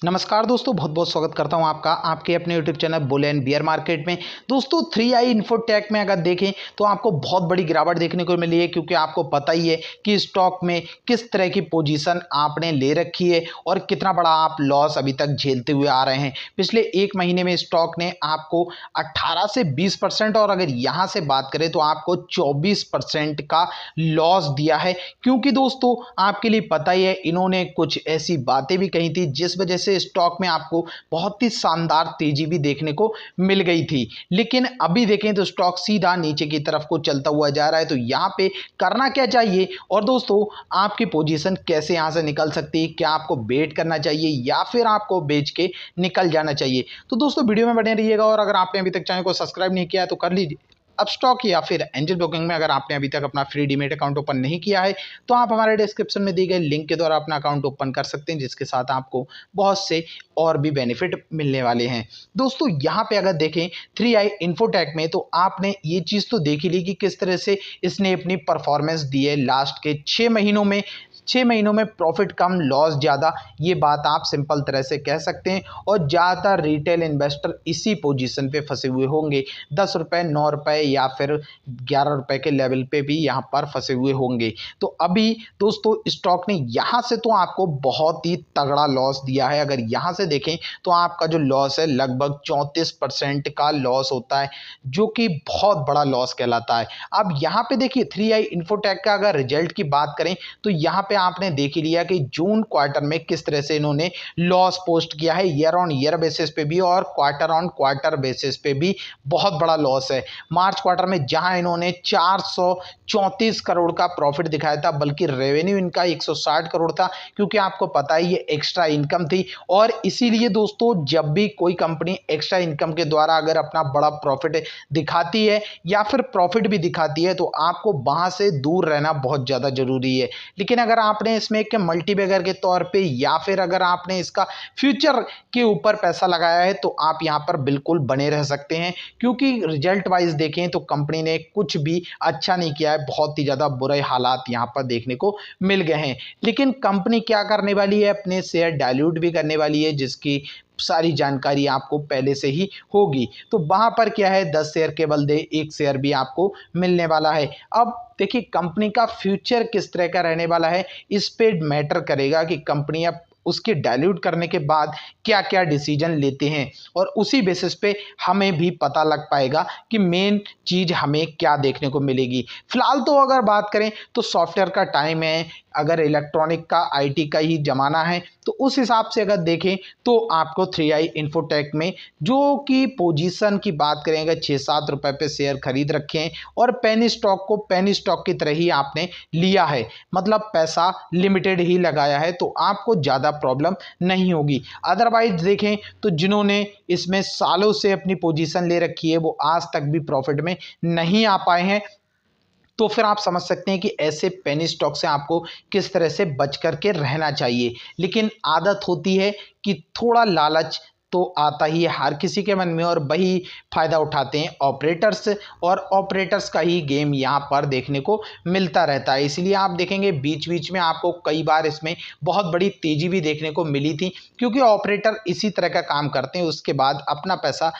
नमस्कार दोस्तों, बहुत बहुत स्वागत करता हूं आपका आपके अपने YouTube channel bull and beer market में। दोस्तों 3i इन्फोटेक में अगर देखें तो आपको बहुत बड़ी गिरावट देखने को मिली है, क्योंकि आपको पता ही है कि स्टॉक में किस तरह की पोजीशन आपने ले रखी है और कितना बड़ा आप लॉस अभी तक झेलते हुए आ रहे हैं। पिछले एक महीने में स्टॉक ने आपको 18 से 20% और अगर यहाँ से बात करें तो आपको 24% का लॉस दिया है। क्योंकि दोस्तों आपके लिए पता ही है, इन्होंने कुछ ऐसी बातें भी कही थी जिस वजह से स्टॉक में आपको बहुत ही शानदार तेजी भी देखने को मिल गई थी। लेकिन अभी देखें तो स्टॉक सीधा नीचे की तरफ को चलता हुआ जा रहा है। तो यहाँ पे करना क्या चाहिए और दोस्तों आपकी पोजीशन कैसे यहाँ से निकल सकती है, क्या आपको वेट करना चाहिए या फिर आपको बेच के निकल जाना चाहिए। तो दोस्तों वीडियो में बने रहिएगा और अगर आपने अभी तक चैनल को सब्सक्राइब नहीं किया है तो कर लीजिए। अब स्टॉक या फिर एंजल ब्रोकिंग में अगर आपने अभी तक अपना फ्री डीमैट अकाउंट ओपन नहीं किया है तो आप हमारे डिस्क्रिप्शन में दी गए लिंक के द्वारा अपना अकाउंट ओपन कर सकते हैं, जिसके साथ आपको बहुत से और भी बेनिफिट मिलने वाले हैं। दोस्तों यहाँ पे अगर देखें 3i इन्फोटेक में तो आपने ये चीज़ तो देख ही ली कि किस तरह से इसने अपनी परफॉर्मेंस दी है लास्ट के 6 महीनों में। 6 महीनों में प्रॉफिट कम लॉस ज़्यादा, ये बात आप सिंपल तरह से कह सकते हैं। और ज़्यादातर रिटेल इन्वेस्टर इसी पोजीशन पे फंसे हुए होंगे, 10 रुपये 9 रुपये या फिर 11 रुपये के लेवल पे भी यहाँ पर फंसे हुए होंगे। तो अभी दोस्तों स्टॉक ने यहाँ से तो आपको बहुत ही तगड़ा लॉस दिया है। अगर यहाँ से देखें तो आपका जो लॉस है लगभग 34% का लॉस होता है, जो कि बहुत बड़ा लॉस कहलाता है। अब यहाँ पे देखिए 3i इन्फोटेक का अगर रिजल्ट की बात करें तो यहाँ पे आपने देख ही लिया कि जून क्वार्टर में किस तरह से इन्होंने लॉस पोस्ट किया है, ईयर ऑन ईयर बेसिस पे भी और क्वार्टर ऑन क्वार्टर बेसिस पे भी बहुत बड़ा लॉस है। मार्च क्वार्टर में जहां इन्होंने 434 करोड़ का प्रॉफिट दिखाया था, बल्कि रेवेन्यू इनका 160 करोड़ था, क्योंकि आपको पता है ये एक्स्ट्रा इनकम थी। और इसीलिए दोस्तों जब भी कोई कंपनी एक्स्ट्रा इनकम के द्वारा अगर अपना बड़ा प्रॉफिट दिखाती है या फिर प्रॉफिट भी दिखाती है तो आपको वहां से दूर रहना बहुत ज़्यादा जरूरी है। लेकिन अगर आपने इसमें एक मल्टीबैगर के तौर पे या फिर अगर आपने इसका फ्यूचर के ऊपर पैसा लगाया है तो आप यहां पर बिल्कुल बने रह सकते हैं, क्योंकि रिजल्ट वाइज देखें तो कंपनी ने कुछ भी अच्छा नहीं किया है, बहुत ही ज़्यादा बुरे हालात यहां पर देखने को मिल गए हैं। लेकिन कंपनी क्या करने वाली है, अपने शेयर डाइल्यूट भी करने वाली है, जिसकी सारी जानकारी आपको पहले से ही होगी। तो वहां पर क्या है, 10 शेयर के बदले 1 शेयर भी आपको मिलने वाला है। अब देखिए कंपनी का फ्यूचर किस तरह का रहने वाला है, इस पे मैटर करेगा कि कंपनी अब उसके डाइल्यूट करने के बाद क्या क्या डिसीजन लेते हैं, और उसी बेसिस पे हमें भी पता लग पाएगा कि मेन चीज़ हमें क्या देखने को मिलेगी। फिलहाल तो अगर बात करें तो सॉफ्टवेयर का टाइम है, अगर इलेक्ट्रॉनिक का आईटी का ही ज़माना है, तो उस हिसाब से अगर देखें तो आपको 3i इन्फोटेक में जो कि पोजीशन की बात करें अगर 6-7 रुपये पे शेयर खरीद रखे हैं और पेनी स्टॉक को पेनी स्टॉक की तरह ही आपने लिया है, मतलब पैसा लिमिटेड ही लगाया है, तो आपको ज़्यादा प्रॉब्लम नहीं होगी। अदरवाइज देखें तो जिन्होंने इसमें सालों से अपनी पोजीशन ले रखी है वो आज तक भी प्रॉफिट में नहीं आ पाए हैं, तो फिर आप समझ सकते हैं कि ऐसे पेनी स्टॉक से आपको किस तरह से बच करके रहना चाहिए। लेकिन आदत होती है कि थोड़ा लालच तो आता ही है हर किसी के मन में, और वही फायदा उठाते हैं ऑपरेटर्स, और ऑपरेटर्स का ही गेम यहाँ पर देखने को मिलता रहता है। इसलिए आप देखेंगे बीच बीच में आपको कई बार इसमें बहुत बड़ी तेजी भी देखने को मिली थी, क्योंकि ऑपरेटर इसी तरह का काम करते हैं, उसके बाद अपना पैसा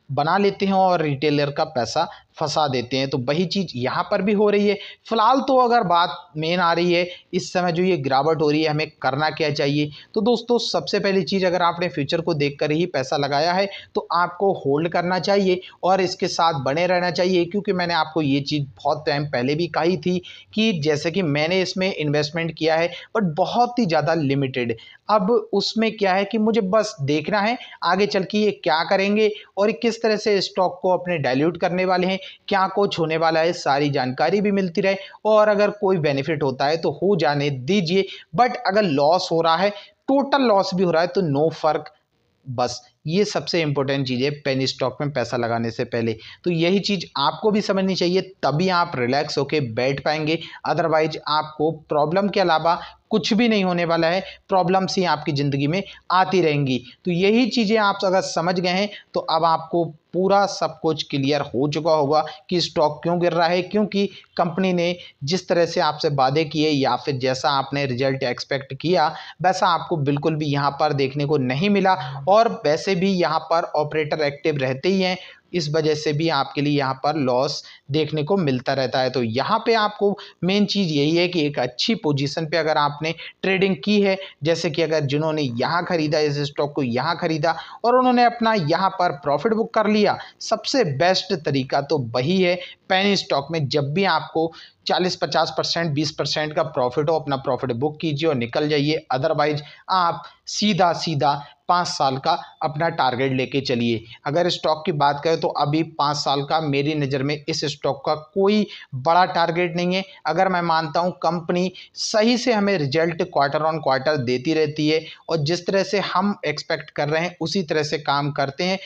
बना लेते हैं और रिटेलर का पैसा फंसा देते हैं। तो वही चीज़ यहाँ पर भी हो रही है। फिलहाल तो अगर बात मेन आ रही है इस समय जो ये गिरावट हो रही है, हमें करना क्या चाहिए, तो दोस्तों सबसे पहली चीज़, अगर आपने फ्यूचर को देखकर ही पैसा लगाया है तो आपको होल्ड करना चाहिए और इसके साथ बने रहना चाहिए। क्योंकि मैंने आपको ये चीज़ बहुत टाइम पहले भी कही थी कि जैसे कि मैंने इसमें इन्वेस्टमेंट किया है बट बहुत ही ज़्यादा लिमिटेड। अब उसमें क्या है कि मुझे बस देखना है आगे चल के ये क्या करेंगे और किस तरह से स्टॉक को अपने डाइल्यूट करने वाले हैं, क्या कुछ होने वाला है, सारी जानकारी भी मिलती रहे, और अगर कोई बेनिफिट होता है तो हो जाने दीजिए। बट अगर लॉस हो रहा है, टोटल लॉस भी हो रहा है, तो नो फर्क, बस ये सबसे इंपॉर्टेंट चीज़ है पेनी स्टॉक में पैसा लगाने से पहले। तो यही चीज़ आपको भी समझनी चाहिए, तभी आप रिलैक्स होके बैठ पाएंगे। अदरवाइज आपको प्रॉब्लम के अलावा कुछ भी नहीं होने वाला है, प्रॉब्लम्स ही आपकी ज़िंदगी में आती रहेंगी। तो यही चीज़ें आप अगर समझ गए हैं तो अब आपको पूरा सब कुछ क्लियर हो चुका होगा कि स्टॉक क्यों गिर रहा है, क्योंकि कंपनी ने जिस तरह से आपसे वादे किए या फिर जैसा आपने रिजल्ट एक्सपेक्ट किया वैसा आपको बिल्कुल भी यहाँ पर देखने को नहीं मिला। और वैसे भी यहाँ पर ऑपरेटर एक्टिव रहते ही हैं, इस वजह से भी आपके लिए यहाँ पर लॉस देखने को मिलता रहता है। तो यहाँ पे आपको मेन चीज़ यही है कि एक अच्छी पोजीशन पे अगर आपने ट्रेडिंग की है, जैसे कि अगर जिन्होंने यहाँ खरीदा इस स्टॉक को यहाँ खरीदा और उन्होंने अपना यहाँ पर प्रॉफिट बुक कर लिया, सबसे बेस्ट तरीका तो वही है पेनी स्टॉक में। जब भी आपको 40-50% 20% का प्रॉफिट हो, अपना प्रॉफिट बुक कीजिए और निकल जाइए। अदरवाइज आप सीधा सीधा 5 साल का अपना टारगेट लेके चलिए। अगर स्टॉक की बात करें तो अभी 5 साल का मेरी नज़र में इस स्टॉक का कोई बड़ा टारगेट नहीं है। अगर मैं मानता हूं कंपनी सही से हमें रिजल्ट क्वार्टर ऑन क्वार्टर देती रहती है और जिस तरह से हम एक्सपेक्ट कर रहे हैं उसी तरह से काम करते हैं,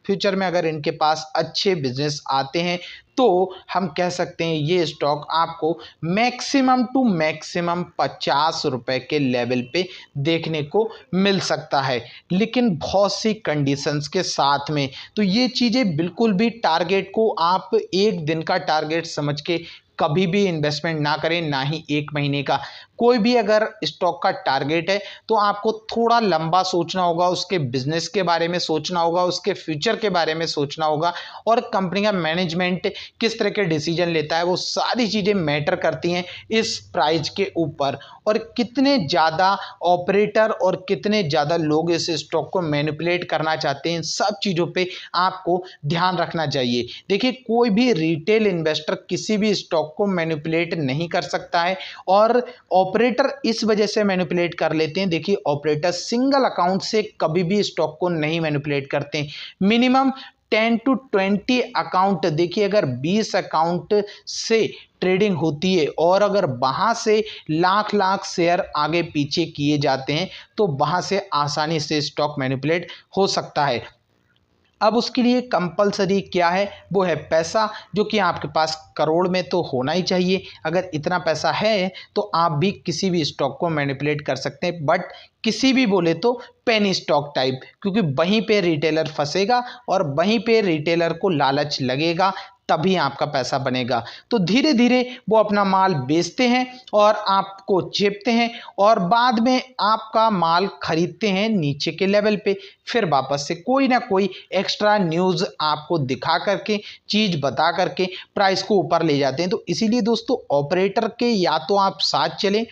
फ्यूचर में अगर इनके पास अच्छे बिजनेस आते हैं तो हम कह सकते हैं ये स्टॉक आपको मैक्सिमम टू मैक्सिमम 50 रुपए के लेवल पे देखने को मिल सकता है, लेकिन बहुत सी कंडीशंस के साथ में। तो ये चीज़ें बिल्कुल भी टारगेट को आप एक दिन का टारगेट समझ के कभी भी इन्वेस्टमेंट ना करें, ना ही एक महीने का। कोई भी अगर स्टॉक का टारगेट है तो आपको थोड़ा लंबा सोचना होगा, उसके बिजनेस के बारे में सोचना होगा, उसके फ्यूचर के बारे में सोचना होगा और कंपनी का मैनेजमेंट किस तरह के डिसीजन लेता है, वो सारी चीज़ें मैटर करती हैं इस प्राइस के ऊपर। और कितने ज़्यादा ऑपरेटर और कितने ज़्यादा लोग इस स्टॉक को मैनिपुलेट करना चाहते हैं, सब चीज़ों पे आपको ध्यान रखना चाहिए। देखिए, कोई भी रिटेल इन्वेस्टर किसी भी स्टॉक को मैनिपुलेट नहीं कर सकता है और ऑपरेटर इस वजह से मैनिपुलेट कर लेते हैं। देखिए, ऑपरेटर सिंगल अकाउंट से कभी भी स्टॉक को नहीं मैनिपुलेट करते, मिनिमम 10 to 20 अकाउंट। देखिए, अगर 20 अकाउंट से ट्रेडिंग होती है और अगर वहां से लाख लाख शेयर आगे पीछे किए जाते हैं तो वहां से आसानी से स्टॉक मैनिपुलेट हो सकता है। अब उसके लिए कंपलसरी क्या है, वो है पैसा, जो कि आपके पास करोड़ में तो होना ही चाहिए। अगर इतना पैसा है तो आप भी किसी भी स्टॉक को मैनिपुलेट कर सकते हैं, बट किसी भी बोले तो पेनी स्टॉक टाइप, क्योंकि वहीं पे रिटेलर फंसेगा और वहीं पे रिटेलर को लालच लगेगा, तभी आपका पैसा बनेगा। तो धीरे धीरे वो अपना माल बेचते हैं और आपको चेपते हैं और बाद में आपका माल खरीदते हैं नीचे के लेवल पे, फिर वापस से कोई ना कोई एक्स्ट्रा न्यूज़ आपको दिखा करके, चीज़ बता करके प्राइस को ऊपर ले जाते हैं। तो इसीलिए दोस्तों, ऑपरेटर के या तो आप साथ चलें,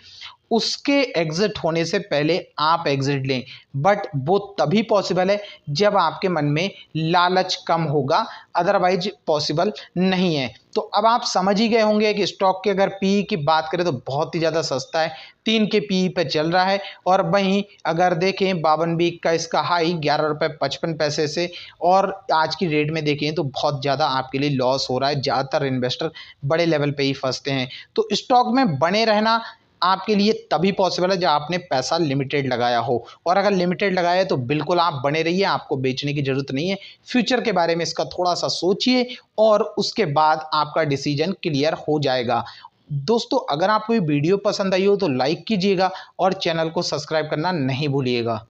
उसके एग्जिट होने से पहले आप एग्जिट लें, बट वो तभी पॉसिबल है जब आपके मन में लालच कम होगा, अदरवाइज पॉसिबल नहीं है। तो अब आप समझ ही गए होंगे कि स्टॉक के अगर पी की बात करें तो बहुत ही ज़्यादा सस्ता है, 3 के पी पे चल रहा है। और वहीं अगर देखें 52 वीक का इसका हाई 11.55 रुपये से, और आज की रेट में देखें तो बहुत ज़्यादा आपके लिए लॉस हो रहा है। ज़्यादातर इन्वेस्टर बड़े लेवल पे ही फंसते हैं। तो स्टॉक में बने रहना आपके लिए तभी पॉसिबल है जब आपने पैसा लिमिटेड लगाया हो, और अगर लिमिटेड लगाया है तो बिल्कुल आप बने रहिए, आपको बेचने की ज़रूरत नहीं है। फ्यूचर के बारे में इसका थोड़ा सा सोचिए और उसके बाद आपका डिसीजन क्लियर हो जाएगा। दोस्तों, अगर आपको ये वीडियो पसंद आई हो तो लाइक कीजिएगा और चैनल को सब्सक्राइब करना नहीं भूलिएगा।